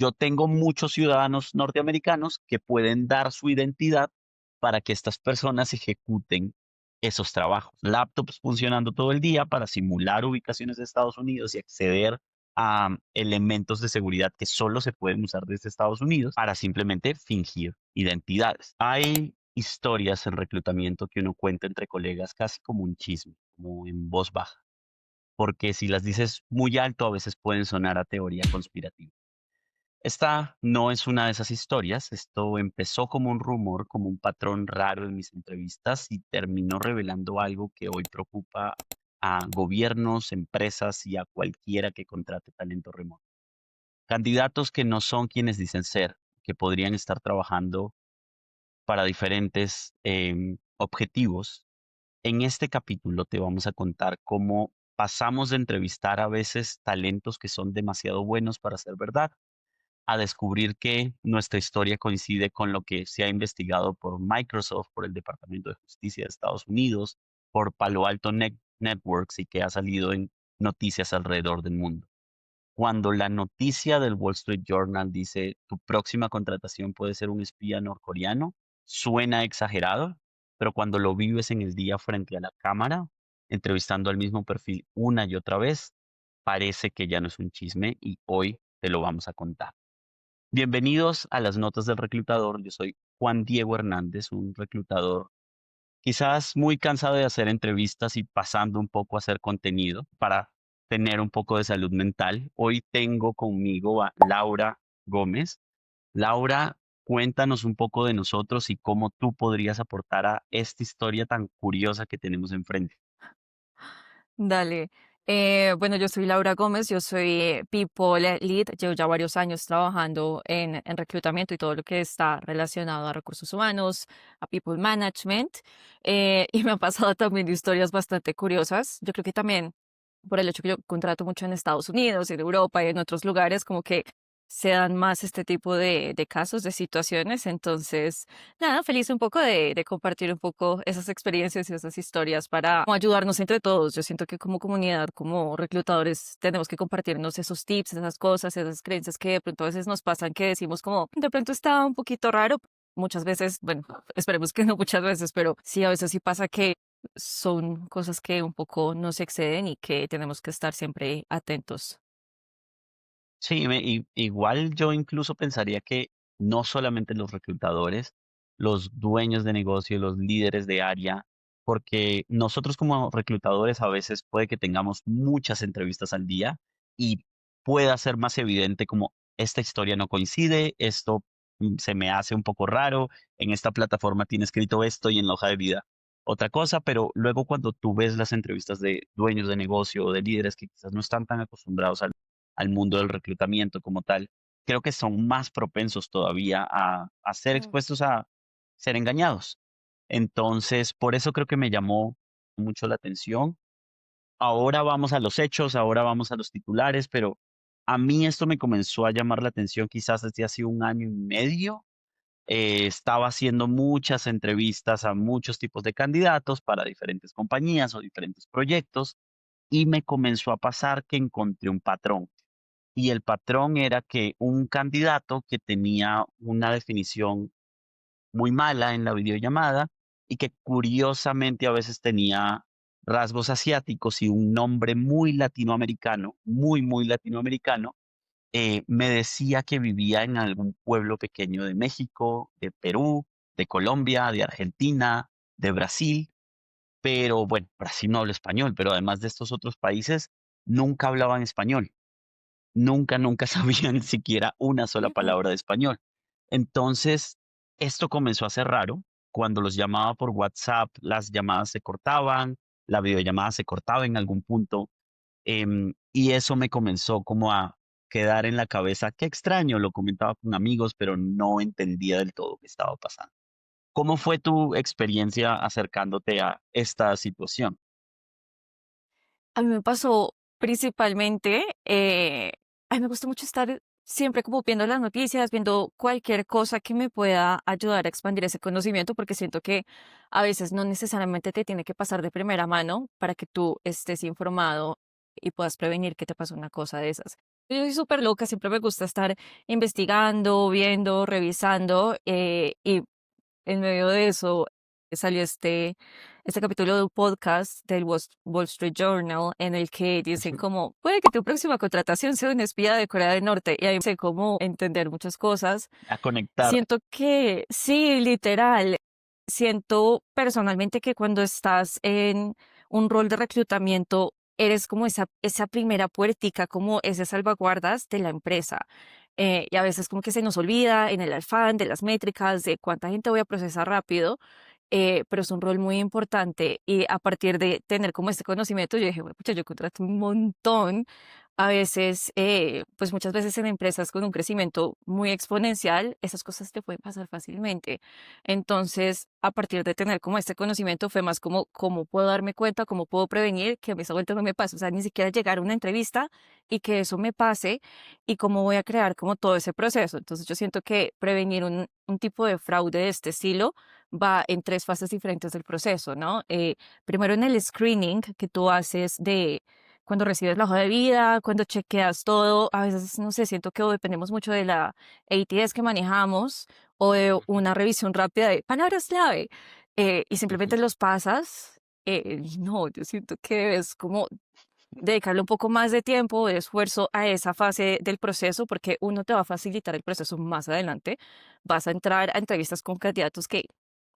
Yo tengo muchos ciudadanos norteamericanos que pueden dar su identidad para que estas personas ejecuten esos trabajos. Laptops funcionando todo el día para simular ubicaciones de Estados Unidos y acceder a elementos de seguridad que solo se pueden usar desde Estados Unidos para simplemente fingir identidades. Hay historias en reclutamiento que uno cuenta entre colegas casi como un chisme, como en voz baja, porque si las dices muy alto a veces pueden sonar a teoría conspirativa. Esta no es una de esas historias. Esto empezó como un rumor, como un patrón raro en mis entrevistas y terminó revelando algo que hoy preocupa a gobiernos, empresas y a cualquiera que contrate talento remoto. Candidatos que no son quienes dicen ser, que podrían estar trabajando para diferentes objetivos. En este capítulo te vamos a contar cómo pasamos de entrevistar a veces talentos que son demasiado buenos para ser verdad a descubrir que nuestra historia coincide con lo que se ha investigado por Microsoft, por el Departamento de Justicia de Estados Unidos, por Palo Alto Networks y que ha salido en noticias alrededor del mundo. Cuando la noticia del Wall Street Journal dice tu próxima contratación puede ser un espía norcoreano, suena exagerado, pero cuando lo vives en el día frente a la cámara, entrevistando al mismo perfil una y otra vez, parece que ya no es un chisme y hoy te lo vamos a contar. Bienvenidos a las notas del reclutador. Yo soy Juan Diego Hernández, un reclutador quizás muy cansado de hacer entrevistas y pasando un poco a hacer contenido para tener un poco de salud mental. Hoy tengo conmigo a Laura Gómez. Laura, cuéntanos un poco de nosotros y cómo tú podrías aportar a esta historia tan curiosa que tenemos enfrente. Dale. Bueno, yo soy Laura Gómez, yo soy People Lead, llevo ya varios años trabajando en reclutamiento y todo lo que está relacionado a recursos humanos, a People Management, y me han pasado también historias bastante curiosas. Yo creo que también por el hecho que yo contrato mucho en Estados Unidos, en Europa y en otros lugares, como que se dan más este tipo de casos, de situaciones. Entonces, nada, feliz un poco de compartir un poco esas experiencias y esas historias para como ayudarnos entre todos. Yo siento que como comunidad, como reclutadores, tenemos que compartirnos esos tips, esas cosas, esas creencias que de pronto a veces nos pasan que decimos como, de pronto está un poquito raro. Muchas veces, bueno, esperemos que no muchas veces, pero sí, a veces sí pasa que son cosas que un poco nos exceden y que tenemos que estar siempre atentos. Sí, igual yo incluso pensaría que no solamente los reclutadores, los dueños de negocio, los líderes de área, porque nosotros como reclutadores a veces puede que tengamos muchas entrevistas al día y pueda ser más evidente como esta historia no coincide, esto se me hace un poco raro, en esta plataforma tiene escrito esto y en la hoja de vida otra cosa, pero luego cuando tú ves las entrevistas de dueños de negocio o de líderes que quizás no están tan acostumbrados al mundo del reclutamiento como tal, creo que son más propensos todavía a ser Mm. expuestos a ser engañados. Entonces, por eso creo que me llamó mucho la atención. Ahora vamos a los hechos, ahora vamos a los titulares, pero a mí esto me comenzó a llamar la atención quizás desde hace un año y medio. Estaba haciendo muchas entrevistas a muchos tipos de candidatos para diferentes compañías o diferentes proyectos y me comenzó a pasar que encontré un patrón. Y el patrón era que un candidato que tenía una definición muy mala en la videollamada y que curiosamente a veces tenía rasgos asiáticos y un nombre muy latinoamericano, muy latinoamericano, me decía que vivía en algún pueblo pequeño de México, de Perú, de Colombia, de Argentina, de Brasil, pero bueno, Brasil no habla español, pero además de estos otros países, nunca hablaban español. Nunca sabían siquiera una sola Ujú. palabra de español. Entonces, esto comenzó a ser raro. Cuando los llamaba por WhatsApp, las llamadas se cortaban, la videollamada se cortaba en algún punto, y eso me comenzó como a quedar en la cabeza. Qué extraño, lo comentaba con amigos, pero no entendía del todo qué estaba pasando. ¿Cómo fue tu experiencia acercándote a esta situación? A mí me pasó principalmente, a mí me gusta mucho estar siempre como viendo las noticias, viendo cualquier cosa que me pueda ayudar a expandir ese conocimiento, porque siento que a veces no necesariamente te tiene que pasar de primera mano para que tú estés informado y puedas prevenir que te pase una cosa de esas. Yo soy súper loca, siempre me gusta estar investigando, viendo, revisando, y en medio de eso salió este capítulo de un podcast del Wall Street Journal en el que dicen Ujú. como, puede que tu próxima contratación sea un espía de Corea del Norte. Y ahí sé cómo entender muchas cosas. A conectar. Siento que sí, literal. Siento personalmente que cuando estás en un rol de reclutamiento, eres como esa primera puertica, como ese salvaguardas de la empresa. Y a veces como que se nos olvida en el afán de las métricas, de cuánta gente voy a procesar rápido, pero es un rol muy importante. Y a partir de tener como este conocimiento, yo dije, bueno, pucha, yo contrato un montón. A veces, pues muchas veces en empresas con un crecimiento muy exponencial, esas cosas te pueden pasar fácilmente. Entonces, a partir de tener como este conocimiento, fue más como cómo puedo darme cuenta, cómo puedo prevenir que a mí esa vuelta no me pase. O sea, ni siquiera llegar a una entrevista y que eso me pase y cómo voy a crear como todo ese proceso. Entonces, yo siento que prevenir un tipo de fraude de este estilo va en tres fases diferentes del proceso, ¿no? Primero en el screening que tú haces de cuando recibes la hoja de vida, cuando chequeas todo, a veces, no sé, siento que o dependemos mucho de la ATS que manejamos o de Ujú, una revisión rápida de palabras clave, y ujú. simplemente los pasas. Y no, yo siento que es como dedicarle un poco más de tiempo, de esfuerzo a esa fase del proceso, porque uno te va a facilitar el proceso más adelante. Vas a entrar a entrevistas con candidatos que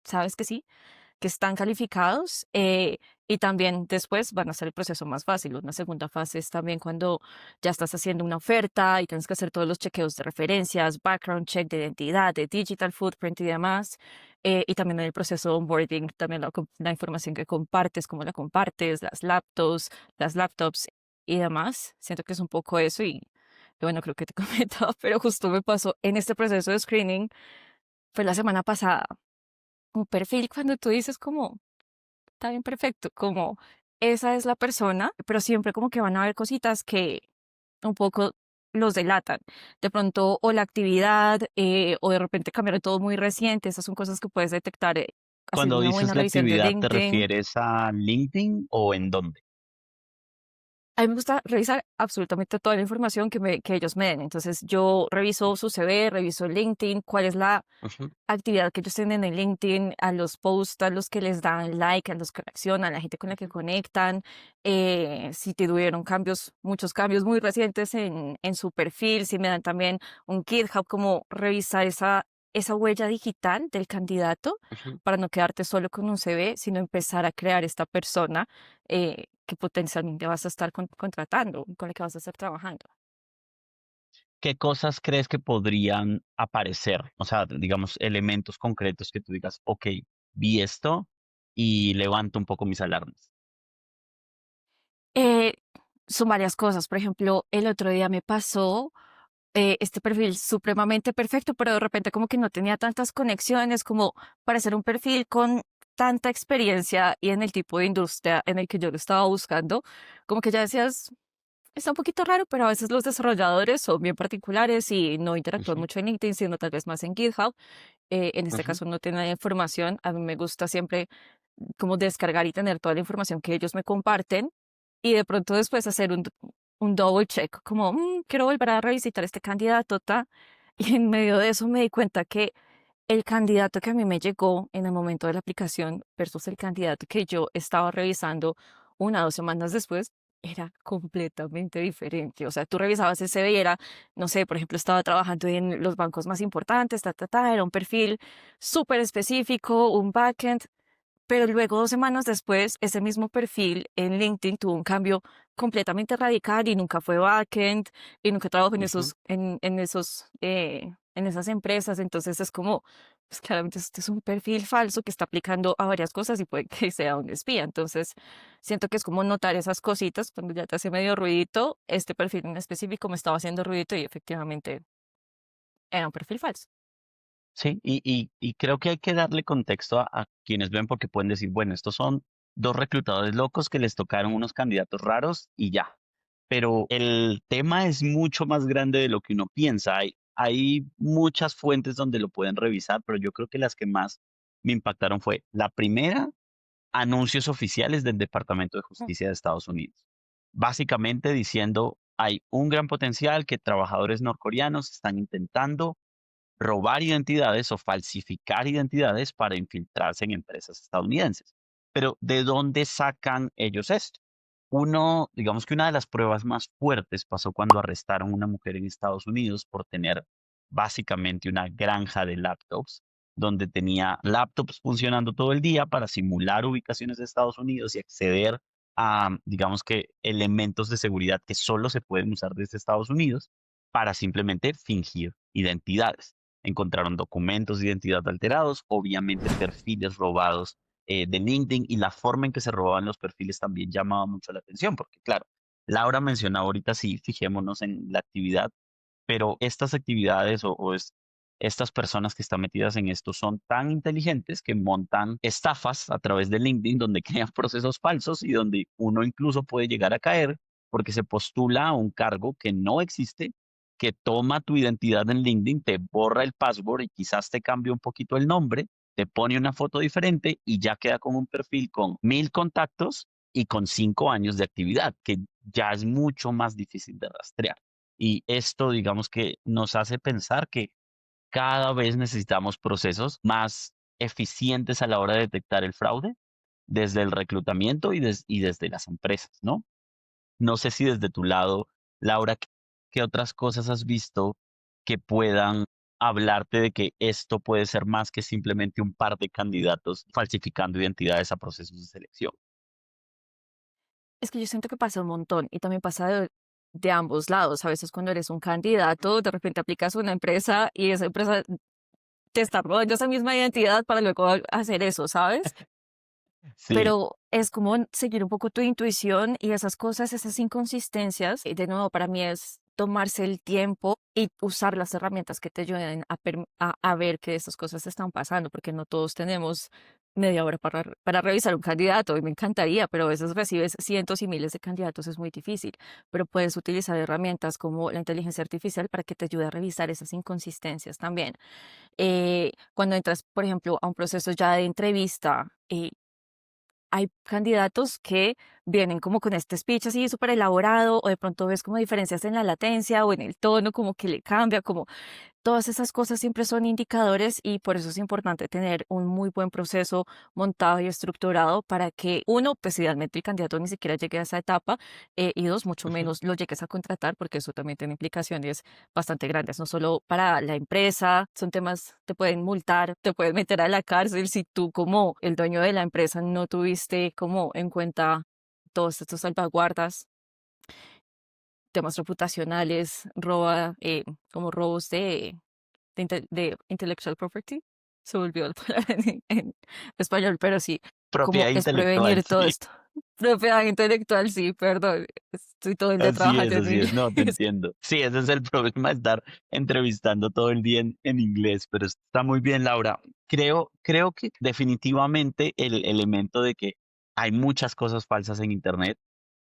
sabes que están calificados, y también después van a hacer el proceso más fácil. Una segunda fase es también cuando ya estás haciendo una oferta y tienes que hacer todos los chequeos de referencias, background check de identidad, de digital footprint y demás. Y también en el proceso de onboarding, también la información que compartes, cómo la compartes, las laptops y demás. Siento que es un poco eso y bueno, creo que te comentaba, pero justo me pasó en este proceso de screening, fue la semana pasada, un perfil cuando tú dices como está bien, perfecto, como esa es la persona, pero siempre como que van a haber cositas que un poco los delatan. De pronto, o la actividad, o de repente cambiaron todo muy reciente. Esas son cosas que puedes detectar, haciendo Cuando una dices buena la revisión de actividad, ¿te LinkedIn. refieres a LinkedIn o en dónde? A mí me gusta revisar absolutamente toda la información que ellos me den. Entonces, yo reviso su CV, reviso el LinkedIn, cuál es la Ujú, actividad que ellos tienen en LinkedIn, a los posts, a los que les dan like, a los que reaccionan, a la gente con la que ujú, conectan, si tuvieron cambios, muchos cambios muy recientes en su perfil, si me dan también un GitHub, como revisar esa huella digital del candidato ujú. para no quedarte solo con un CV, sino empezar a crear esta persona, que potencialmente vas a estar contratando, con la que vas a estar trabajando. ¿Qué cosas crees que podrían aparecer? O sea, digamos, elementos concretos que tú digas, ok, vi esto y levanto un poco mis alarmas. Eh, Son varias cosas. Por ejemplo, el otro día me pasó, este perfil supremamente perfecto, pero de repente como que no tenía tantas conexiones como para hacer un perfil con tanta experiencia y en el tipo de industria en el que yo lo estaba buscando, como que ya decías, está un poquito raro, pero a veces los desarrolladores son bien particulares y no interactúan Ujú, mucho en LinkedIn, sino tal vez más en GitHub. En este ujú, caso no tiene la información. A mí me gusta siempre como descargar y tener toda la información que ellos me comparten y de pronto después hacer un double check, como quiero volver a revisitar este candidato, ta". Y en medio de eso me di cuenta que el candidato que a mí me llegó en el momento de la aplicación versus el candidato que yo estaba revisando 1 o 2 semanas después era completamente diferente. O sea, tú revisabas ese CV y era, no sé, por ejemplo, estaba trabajando en los bancos más importantes, era un perfil súper específico, un backend, pero luego 2 semanas después, ese mismo perfil en LinkedIn tuvo un cambio completamente radical y nunca fue backend y nunca trabajó en ujú. en esas empresas. Entonces es como, pues claramente este es un perfil falso que está aplicando a varias cosas y puede que sea un espía. Entonces siento que es como notar esas cositas cuando ya te hace medio ruidito. Este perfil en específico me estaba haciendo ruidito y efectivamente era un perfil falso. Sí, y creo que hay que darle contexto a quienes ven porque pueden decir, bueno, estos son dos reclutadores locos que les tocaron unos candidatos raros y ya. Pero el tema es mucho más grande de lo que uno piensa. Hay muchas fuentes donde lo pueden revisar, pero yo creo que las que más me impactaron fue la primera, anuncios oficiales del Departamento de Mm, Justicia de Estados Unidos. Básicamente diciendo, hay un gran potencial que trabajadores norcoreanos están intentando robar identidades o falsificar identidades para infiltrarse en empresas estadounidenses. Pero ¿de dónde sacan ellos esto? Digamos que una de las pruebas más fuertes pasó cuando arrestaron a una mujer en Estados Unidos por tener básicamente una granja de laptops, donde tenía laptops funcionando todo el día para simular ubicaciones de Estados Unidos y acceder a, digamos que, elementos de seguridad que solo se pueden usar desde Estados Unidos para simplemente fingir identidades. Encontraron documentos de identidad alterados, obviamente perfiles robados de LinkedIn, y la forma en que se robaban los perfiles también llamaba mucho la atención, porque claro, Laura mencionaba ahorita, sí, fijémonos en la actividad, pero estas actividades estas personas que están metidas en esto son tan inteligentes que montan estafas a través de LinkedIn donde crean procesos falsos y donde uno incluso puede llegar a caer porque se postula a un cargo que no existe, que toma tu identidad en LinkedIn, te borra el password y quizás te cambia un poquito el nombre, te pone una foto diferente y ya queda con un perfil con 1000 contactos y con 5 años de actividad, que ya es mucho más difícil de rastrear. Y esto, digamos que nos hace pensar que cada vez necesitamos procesos más eficientes a la hora de detectar el fraude, desde el reclutamiento y desde las empresas, ¿no? No sé si desde tu lado, Laura, ¿qué otras cosas has visto que puedan hablarte de que esto puede ser más que simplemente un par de candidatos falsificando identidades a procesos de selección? Es que yo siento que pasa un montón y también pasa de ambos lados. A veces cuando eres un candidato, de repente aplicas a una empresa y esa empresa te está robando esa misma identidad para luego hacer eso, ¿sabes? Sí, Pero es como seguir un poco tu intuición y esas cosas, esas inconsistencias. Y de nuevo, para mí es tomarse el tiempo y usar las herramientas que te ayuden a ver que esas cosas están pasando, porque no todos tenemos media hora para revisar un candidato y me encantaría, pero a veces recibes cientos y miles de candidatos, es muy difícil, pero puedes utilizar herramientas como la inteligencia artificial para que te ayude a revisar esas inconsistencias también. Cuando entras, por ejemplo, a un proceso ya de entrevista, hay candidatos que vienen como con este speech así súper elaborado, o de pronto ves como diferencias en la latencia o en el tono, como que le cambia, como todas esas cosas siempre son indicadores y por eso es importante tener un muy buen proceso montado y estructurado para que uno, pues idealmente el candidato ni siquiera llegue a esa etapa y dos, mucho ujú, menos lo llegues a contratar porque eso también tiene implicaciones bastante grandes, no solo para la empresa, son temas, te pueden multar, te pueden meter a la cárcel si tú como el dueño de la empresa no tuviste como en cuenta todos estos salvaguardas, temas reputacionales, como robos de intellectual property. Se me olvidó la palabra en español, pero sí, como propiedad es intelectual, prevenir todo sí. esto. Propiedad intelectual, sí, perdón. Estoy todo el día trabajando en Así es, no, te inglés. entiendo. Sí, ese es el problema de estar entrevistando todo el día en inglés, pero está muy bien, Laura. Creo que definitivamente el elemento de que hay muchas cosas falsas en Internet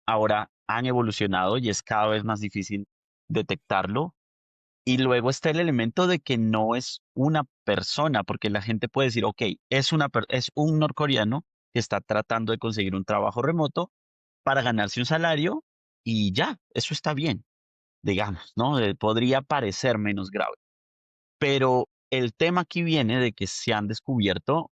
ahora han evolucionado y es cada vez más difícil detectarlo. Y luego está el elemento de que no es una persona, porque la gente puede decir, ok, es un norcoreano que está tratando de conseguir un trabajo remoto para ganarse un salario y ya, eso está bien, digamos, ¿no? Podría parecer menos grave. Pero el tema aquí viene de que se han descubierto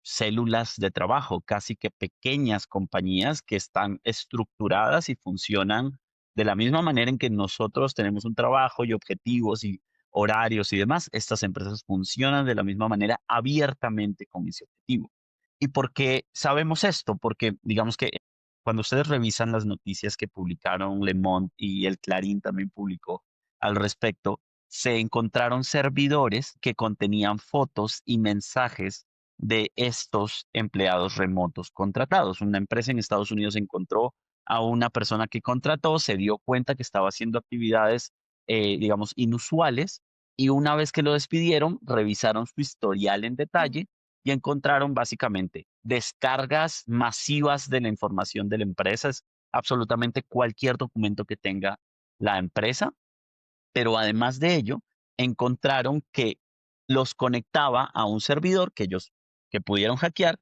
células de trabajo, casi que pequeñas compañías que están estructuradas y funcionan de la misma manera en que nosotros tenemos un trabajo y objetivos y horarios y demás. Estas empresas funcionan de la misma manera abiertamente con ese objetivo. ¿Y por qué sabemos esto? Porque digamos que cuando ustedes revisan las noticias que publicaron Le Monde y el Clarín también publicó al respecto, se encontraron servidores que contenían fotos y mensajes de estos empleados remotos contratados. Una empresa en Estados Unidos encontró a una persona que contrató, se dio cuenta que estaba haciendo actividades, digamos, inusuales, y una vez que lo despidieron, revisaron su historial en detalle y encontraron básicamente descargas masivas de la información de la empresa, es absolutamente cualquier documento que tenga la empresa, pero además de ello, encontraron que los conectaba a un servidor que pudieron hackear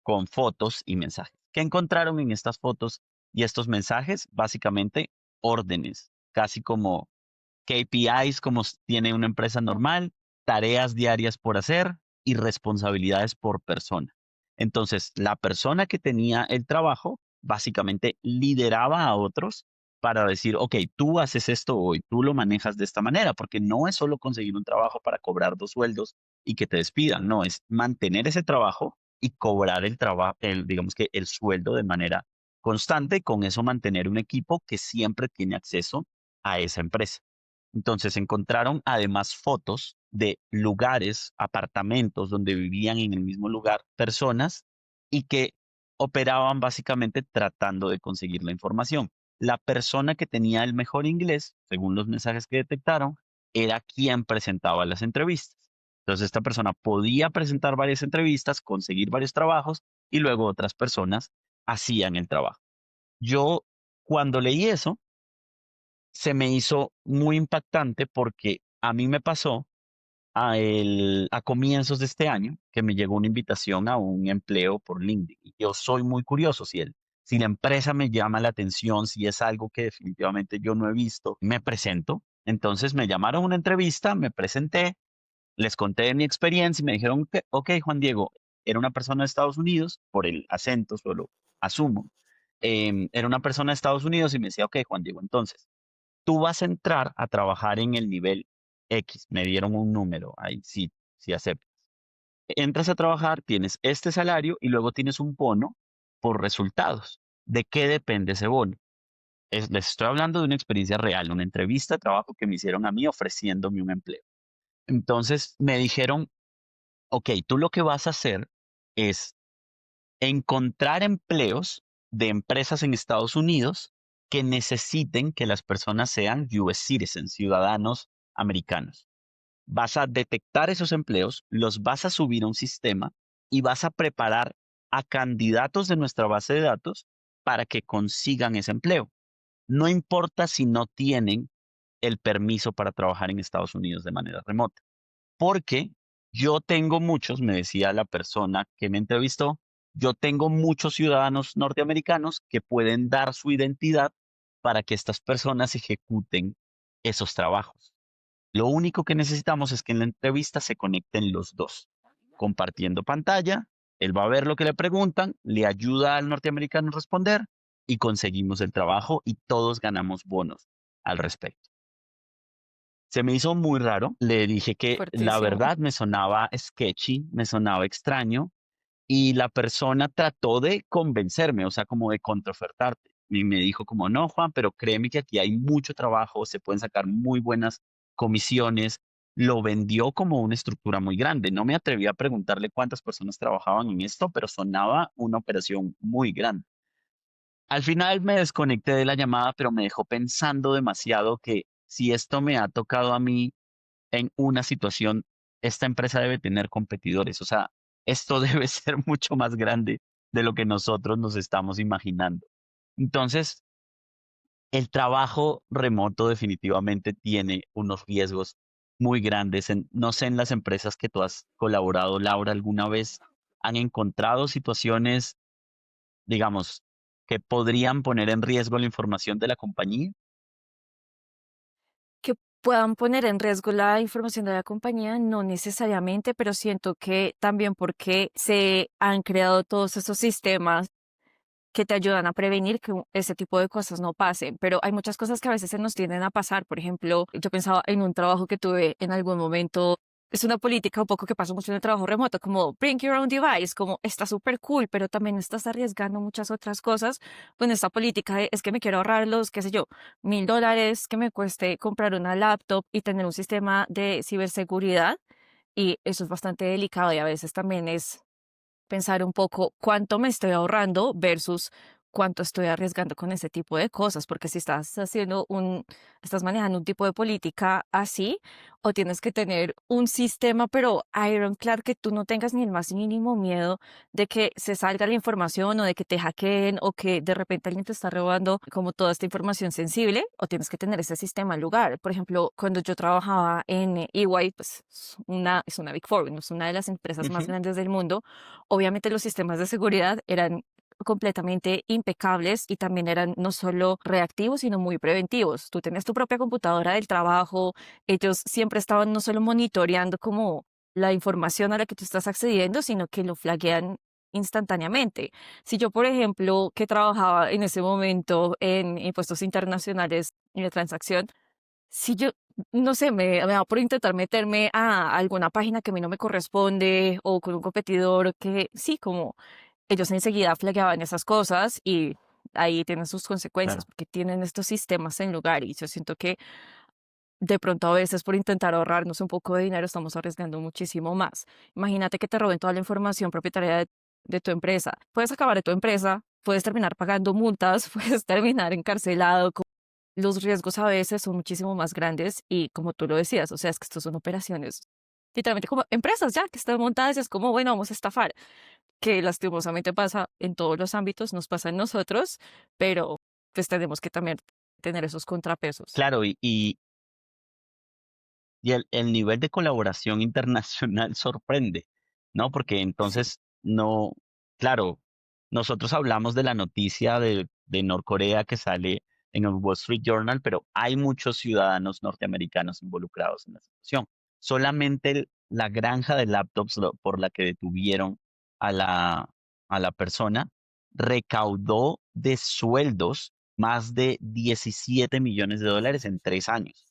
con fotos y mensajes. ¿Qué encontraron en estas fotos y estos mensajes? Básicamente órdenes. casi como KPIs, como tiene una empresa normal, tareas diarias por hacer y responsabilidades por persona. Entonces, la persona que tenía el trabajo básicamente lideraba a otros para decir, ok, tú haces esto hoy, tú lo manejas de esta manera, porque no es solo conseguir un trabajo para cobrar 2 sueldos y que te despidan, no, es mantener ese trabajo y cobrar el trabajo, digamos que el sueldo de manera constante y con eso mantener un equipo que siempre tiene acceso a esa empresa. Entonces encontraron además fotos de lugares, apartamentos donde vivían en el mismo lugar personas y que operaban básicamente tratando de conseguir la información. La persona que tenía el mejor inglés, según los mensajes que detectaron, era quien presentaba las entrevistas. Entonces esta persona podía presentar varias entrevistas, conseguir varios trabajos y luego otras personas hacían el trabajo. Yo cuando leí eso, se me hizo muy impactante porque a mí me pasó a comienzos de este año que me llegó una invitación a un empleo por LinkedIn. Y yo soy muy curioso si la empresa me llama la atención, si es algo que definitivamente yo no he visto, me presento. Entonces me llamaron a una entrevista, me presenté, les conté de mi experiencia y me dijeron que, ok, Juan Diego, era una persona de Estados Unidos, por el acento solo asumo, era una persona de Estados Unidos y me decía, ok, Juan Diego, entonces tú vas a entrar a trabajar en el nivel X, me dieron un número, ahí sí, sí acepto. Entras a trabajar, tienes este salario y luego tienes un bono por resultados. ¿De qué depende ese bono? Les estoy hablando de una experiencia real, una entrevista de trabajo que me hicieron a mí ofreciéndome un empleo. Entonces me dijeron, ok, tú lo que vas a hacer es encontrar empleos de empresas en Estados Unidos que necesiten que las personas sean US citizens, ciudadanos americanos. Vas a detectar esos empleos, los vas a subir a un sistema y vas a preparar a candidatos de nuestra base de datos para que consigan ese empleo. No importa si no tienen el permiso para trabajar en Estados Unidos de manera remota. Porque yo tengo muchos, me decía la persona que me entrevistó, yo tengo muchos ciudadanos norteamericanos que pueden dar su identidad para que estas personas ejecuten esos trabajos. Lo único que necesitamos es que en la entrevista se conecten los dos, compartiendo pantalla, él va a ver lo que le preguntan, le ayuda al norteamericano a responder y conseguimos el trabajo y todos ganamos bonos al respecto. Se me hizo muy raro. Le dije que la Fuertísimo. verdad me sonaba sketchy, me sonaba extraño, y la persona trató de convencerme, o sea, como de contraofertarte. Y me dijo como, no, Juan, pero créeme que aquí hay mucho trabajo, se pueden sacar muy buenas comisiones. Lo vendió como una estructura muy grande. No me atreví a preguntarle cuántas personas trabajaban en esto, pero sonaba una operación muy grande. Al final me desconecté de la llamada, pero me dejó pensando demasiado que si esto me ha tocado a mí en una situación, esta empresa debe tener competidores. O sea, esto debe ser mucho más grande de lo que nosotros nos estamos imaginando. Entonces, el trabajo remoto definitivamente tiene unos riesgos muy grandes. No sé, en las empresas que tú has colaborado, Laura, ¿alguna vez han encontrado situaciones, digamos, que podrían poner en riesgo la información de la compañía? Que puedan poner en riesgo la información de la compañía, no necesariamente, pero siento que también porque se han creado todos esos sistemas que te ayudan a prevenir que ese tipo de cosas no pasen, pero hay muchas cosas que a veces se nos tienden a pasar. Por ejemplo, yo pensaba en un trabajo que tuve en algún momento. Es una política un poco que pasa mucho en el trabajo remoto, como bring your own device, como está súper cool, pero también estás arriesgando muchas otras cosas. Bueno, esta política es que me quiero ahorrar los, qué sé yo, $1000 que me cueste comprar una laptop y tener un sistema de ciberseguridad. Y eso es bastante delicado y a veces también es pensar un poco cuánto me estoy ahorrando versus cuánto estoy arriesgando con ese tipo de cosas, porque si estás manejando un tipo de política así, o tienes que tener un sistema, pero ironclad, que tú no tengas ni el más mínimo miedo de que se salga la información o de que te hackeen o que de repente alguien te está robando como toda esta información sensible, o tienes que tener ese sistema en lugar. Por ejemplo, cuando yo trabajaba en EY, pues es una Big Four, no es una de las empresas más Ujú. grandes del mundo. Obviamente los sistemas de seguridad eran completamente impecables y también eran no solo reactivos, sino muy preventivos. Tú tenías tu propia computadora del trabajo, ellos siempre estaban no solo monitoreando como la información a la que tú estás accediendo, sino que lo flaguean instantáneamente. Si yo, por ejemplo, que trabajaba en ese momento en impuestos internacionales y de transacción, si yo, no sé, me da por intentar meterme a alguna página que a mí no me corresponde o con un competidor que sí, como ellos enseguida flagueaban esas cosas y ahí tienen sus consecuencias Claro. porque tienen estos sistemas en lugar y yo siento que de pronto a veces por intentar ahorrarnos un poco de dinero estamos arriesgando muchísimo más. Imagínate que te roben toda la información propietaria de tu empresa. Puedes acabar de tu empresa, puedes terminar pagando multas, puedes terminar encarcelado. Los riesgos a veces son muchísimo más grandes y como tú lo decías, o sea, es que estos son operaciones literalmente como empresas ya que están montadas, es como, bueno, vamos a estafar, que lastimosamente pasa en todos los ámbitos, nos pasa en nosotros, pero pues tenemos que también tener esos contrapesos. Claro, y el nivel de colaboración internacional sorprende, ¿no? Porque Sí, entonces no, claro, nosotros hablamos de la noticia de Norcorea que sale en el Wall Street Journal, pero hay muchos ciudadanos norteamericanos involucrados en la situación. Solamente la granja de laptops por la que detuvieron a a la persona recaudó de sueldos más de 17 millones de dólares en 3 años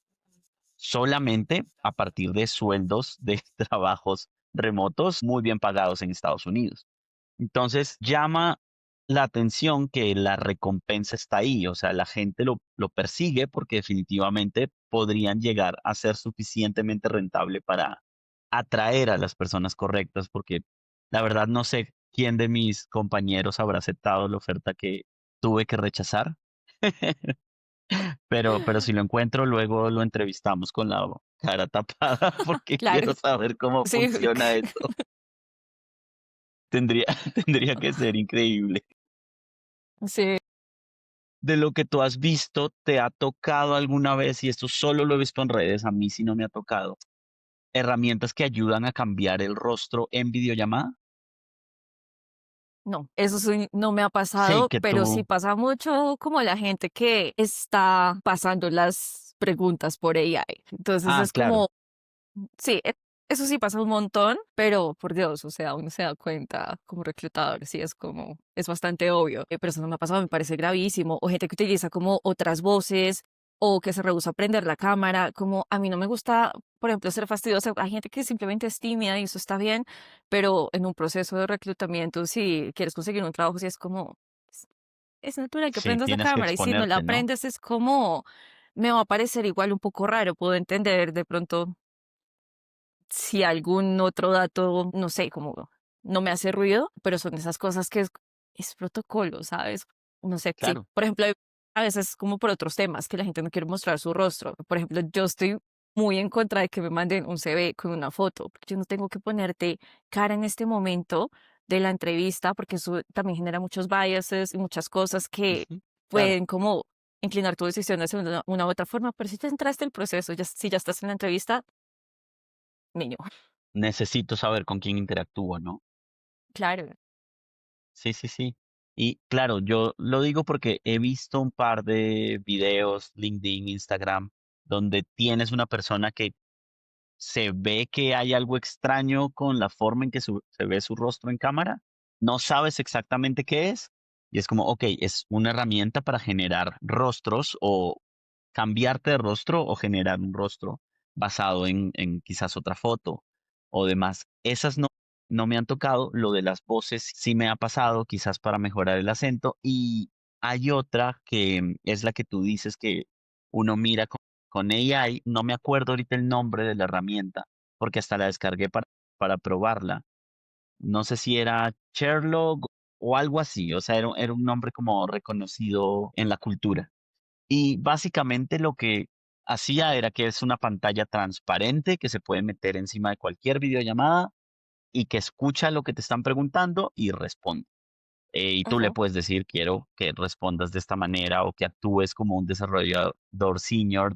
solamente a partir de sueldos de trabajos remotos muy bien pagados en Estados Unidos. Entonces, llama la atención que la recompensa está ahí, o sea, la gente lo persigue porque definitivamente podrían llegar a ser suficientemente rentable para atraer a las personas correctas, porque la verdad no sé quién de mis compañeros habrá aceptado la oferta que tuve que rechazar. Pero si lo encuentro, luego lo entrevistamos con la cara tapada porque claro, quiero saber cómo sí, funciona eso. Tendría, tendría que ser increíble. sí. De lo que tú has visto, ¿te ha tocado alguna vez? Y esto solo lo he visto en redes, a mí sí no me ha tocado. Herramientas que ayudan a cambiar el rostro en videollamada. No, eso sí no me ha Sí, pasado, que pero sí tú. pasa mucho como la gente que está pasando las preguntas por AI. Entonces Ah, es claro, como, sí, eso sí pasa un montón, pero por Dios, o sea, uno se da cuenta como reclutador, sí, es como, es bastante obvio. Pero eso no me ha pasado, me parece gravísimo. O gente que utiliza como otras voces o que se rehúsa a prender la cámara, como a mí no me gusta, por ejemplo, ser fastidiosa. Hay gente que simplemente es tímida y eso está bien, pero en un proceso de reclutamiento, si quieres conseguir un trabajo, sí es como, es es natural que sí, prendas la tienes que cámara y si no la exponerte, ¿no? prendes es como, me va a parecer igual un poco raro, puedo entender de pronto si algún otro dato, no sé, como no me hace ruido, pero son esas cosas que es protocolo, ¿sabes? No sé, sí. Claro, Por ejemplo, a veces como por otros temas que la gente no quiere mostrar su rostro. Por ejemplo, yo estoy muy en contra de que me manden un CV con una foto, porque yo no tengo que ponerte cara en este momento de la entrevista, porque eso también genera muchos biases y muchas cosas que ujú, claro. pueden como inclinar tu decisión hacia una u otra forma, pero si te entraste el proceso, ya, si ya estás en la entrevista, niño. Necesito saber con quién interactúo, ¿no? Claro. Sí, sí, sí. Y claro, yo lo digo porque he visto un par de videos, LinkedIn, Instagram, donde tienes una persona que se ve que hay algo extraño con la forma en que se ve su rostro en cámara. No sabes exactamente qué es. Y es como, ok, es una herramienta para generar rostros o cambiarte de rostro o generar un rostro basado en quizás otra foto o demás. Esas no me han tocado. Lo de las voces sí me ha pasado, quizás para mejorar el acento. Y hay otra que es la que tú dices que uno mira con AI. No me acuerdo ahorita el nombre de la herramienta, porque hasta la descargué para probarla. No sé si era Sherlock o algo así. O sea, era un nombre como reconocido en la cultura. Y básicamente lo que hacía era que es una pantalla transparente que se puede meter encima de cualquier videollamada y que escucha lo que te están preguntando y responde. Y tú le Ajá, puedes decir, quiero que respondas de esta manera o que actúes como un desarrollador senior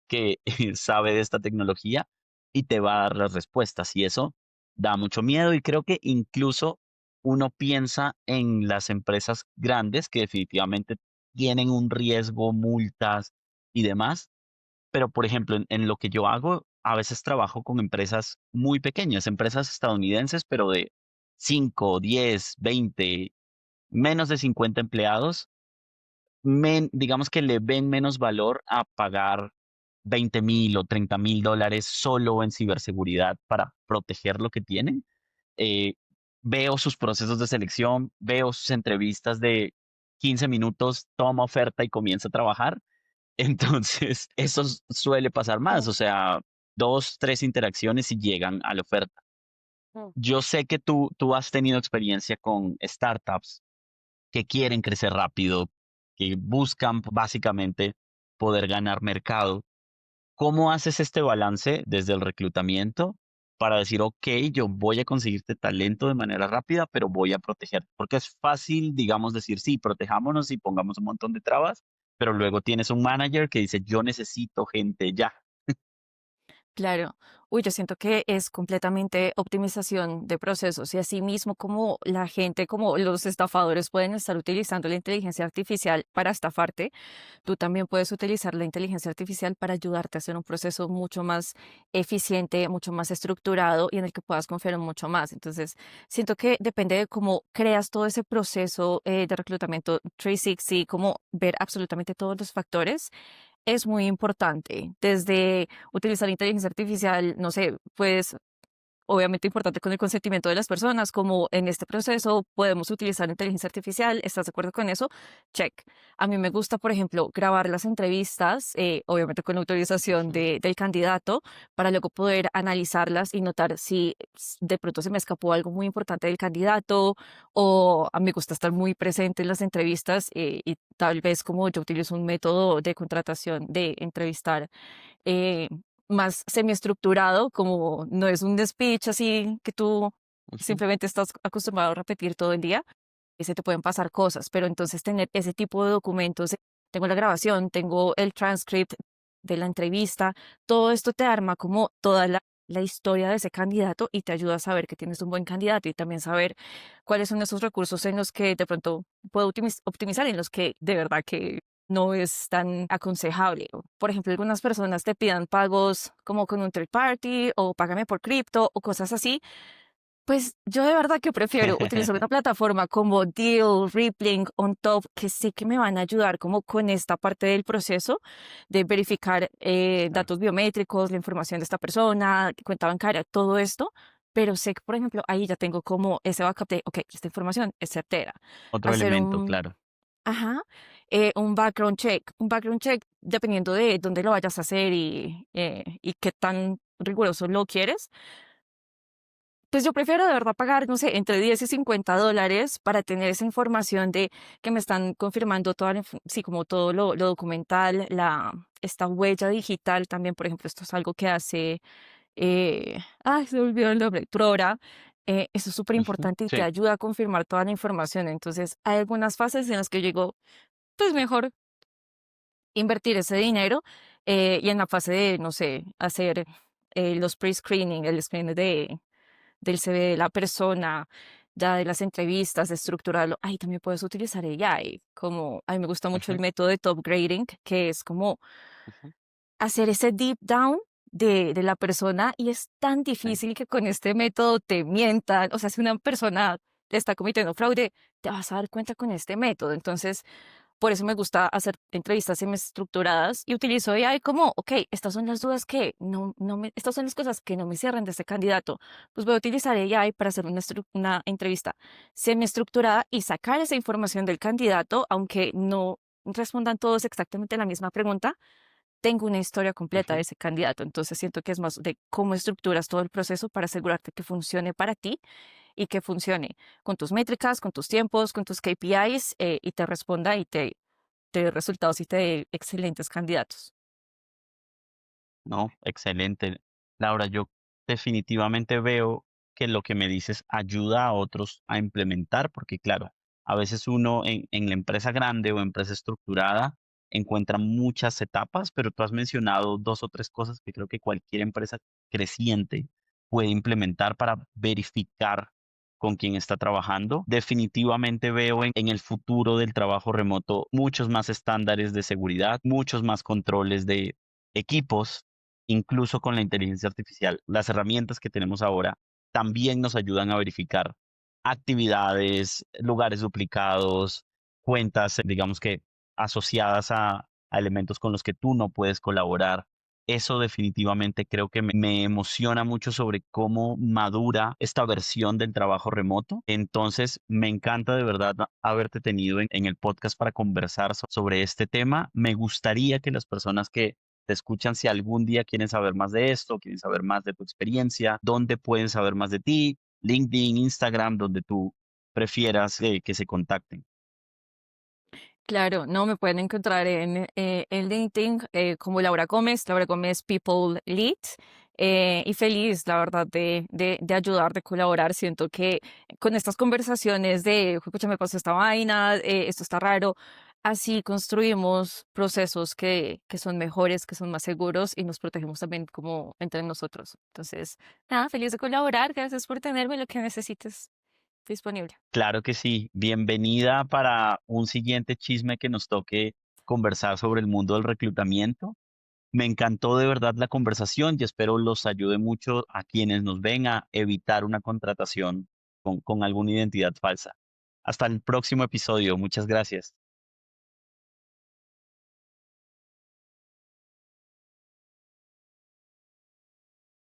que sabe de esta tecnología y te va a dar las respuestas. Y eso da mucho miedo y creo que incluso uno piensa en las empresas grandes que definitivamente tienen un riesgo, multas y demás, pero por ejemplo, en lo que yo hago, a veces trabajo con empresas muy pequeñas, empresas estadounidenses, pero de 5, 10, 20, menos de 50 empleados, digamos que le ven menos valor a pagar 20,000 o $30,000 solo en ciberseguridad para proteger lo que tienen. eh, Veo sus procesos de selección, veo sus entrevistas de 15 minutos, toma oferta y comienza a trabajar. Entonces, eso suele pasar más, Mm, o sea, 2, 3 interacciones y llegan a la oferta. mm. Yo sé que tú has tenido experiencia con startups que quieren crecer rápido, que buscan básicamente poder ganar mercado. ¿Cómo haces este balance desde el reclutamiento para decir, ok, yo voy a conseguirte talento de manera rápida, pero voy a proteger? Porque es fácil, digamos, decir, sí, protejámonos y pongamos un montón de trabas, pero luego tienes un manager que dice, yo necesito gente ya. Claro. Uy, yo siento que es completamente optimización de procesos y así mismo como la gente, como los estafadores pueden estar utilizando la inteligencia artificial para estafarte, tú también puedes utilizar la inteligencia artificial para ayudarte a hacer un proceso mucho más eficiente, mucho más estructurado y en el que puedas confiar mucho más. Entonces, siento que depende de cómo creas todo ese proceso de reclutamiento 360, cómo ver absolutamente todos los factores es muy importante, desde utilizar inteligencia artificial, no sé, pues obviamente importante con el consentimiento de las personas, como en este proceso podemos utilizar inteligencia artificial, ¿estás de acuerdo con eso? Check. A mí me gusta, por ejemplo, grabar las entrevistas, obviamente con autorización Ujú. del candidato, para luego poder analizarlas y notar si de pronto se me escapó algo muy importante del candidato o a mí me gusta estar muy presente en las entrevistas y tal vez como yo utilizo un método de contratación de entrevistar eh, más semiestructurado, como no es un speech así que tú Ujú. simplemente estás acostumbrado a repetir todo el día, y se te pueden pasar cosas, pero entonces tener ese tipo de documentos, tengo la grabación, tengo el transcript de la entrevista, todo esto te arma como toda la historia de ese candidato y te ayuda a saber que tienes un buen candidato y también saber cuáles son esos recursos en los que de pronto puedo optimizar, en los que de verdad que no es tan aconsejable. Por ejemplo, algunas personas te pidan pagos como con un third party o págame por cripto o cosas así. Pues yo de verdad que prefiero utilizar una plataforma como Deal, Rippling, OnTop, que sé que me van a ayudar como con esta parte del proceso de verificar Claro, datos biométricos, la información de esta persona, cuenta bancaria, todo esto. Pero sé que, por ejemplo, ahí ya tengo como ese backup de, ok, esta información es certera. otro Hacer elemento, claro. ajá, un background check. Un background check, dependiendo de dónde lo vayas a hacer y qué tan riguroso lo quieres, pues yo prefiero de verdad pagar, no sé, entre 10 y $50 para tener esa información de que me están confirmando toda sí, como todo lo documental, esta huella digital también, por ejemplo, esto es algo que hace, ay, se me olvidó el nombre, Trora. Eso es súper Ujú. importante y te Sí. ayuda a confirmar toda la información. Entonces, hay algunas fases en las que yo digo, pues mejor invertir ese dinero y en la fase de, no sé, hacer los pre-screening, el screening del CV de la persona, ya de las entrevistas, de estructurarlo. Ahí también puedes utilizar AI, como a mí me gusta mucho el Ujú, método de top grading, que es como ujú. hacer ese deep down de la persona y es tan Sí. difícil que con este método te mientan. O sea, si una persona está cometiendo fraude, te vas a dar cuenta con este método. Entonces, por eso me gusta hacer entrevistas semiestructuradas y utilizo AI como, ok, estas son las dudas que estas son las cosas que no me cierran de este candidato. Pues voy a utilizar AI para hacer una entrevista semiestructurada y sacar esa información del candidato, aunque no respondan todos exactamente la misma pregunta. Tengo una historia completa de Ujú. ese candidato, entonces siento que es más de cómo estructuras todo el proceso para asegurarte que funcione para ti y que funcione con tus métricas, con tus tiempos, con tus KPIs y te responda y te dé resultados y te dé excelentes candidatos. No, excelente. Laura, yo definitivamente veo que lo que me dices ayuda a otros a implementar, porque claro, a veces uno en la empresa grande o empresa estructurada encuentra muchas etapas, pero tú has mencionado 2 o 3 cosas que creo que cualquier empresa creciente puede implementar para verificar con quien está trabajando. Definitivamente veo en el futuro del trabajo remoto muchos más estándares de seguridad, muchos más controles de equipos, incluso con la inteligencia artificial. Las herramientas que tenemos ahora también nos ayudan a verificar actividades, lugares duplicados, cuentas, digamos que asociadas a elementos con los que tú no puedes colaborar. Eso definitivamente creo que me emociona mucho sobre cómo madura esta versión del trabajo remoto. Entonces, me encanta de verdad haberte tenido en el podcast para conversar sobre este tema. Me gustaría que las personas que te escuchan, si algún día quieren saber más de esto, quieren saber más de tu experiencia, dónde pueden saber más de ti, LinkedIn, Instagram, donde tú prefieras que se contacten. Claro, no me pueden encontrar en LinkedIn como Laura Gómez People Lead. Y feliz, la verdad, de ayudar, de colaborar. Siento que con estas conversaciones de, pucha, me pasó esta vaina, esto está raro, así construimos procesos que son mejores, que son más seguros y nos protegemos también como entre nosotros. Entonces, nada, feliz de colaborar. Gracias por tenerme lo que necesites disponible. Claro que sí. Bienvenida para un siguiente chisme que nos toque conversar sobre el mundo del reclutamiento. Me encantó de verdad la conversación y espero los ayude mucho a quienes nos ven a evitar una contratación con alguna identidad falsa. Hasta el próximo episodio. Muchas gracias.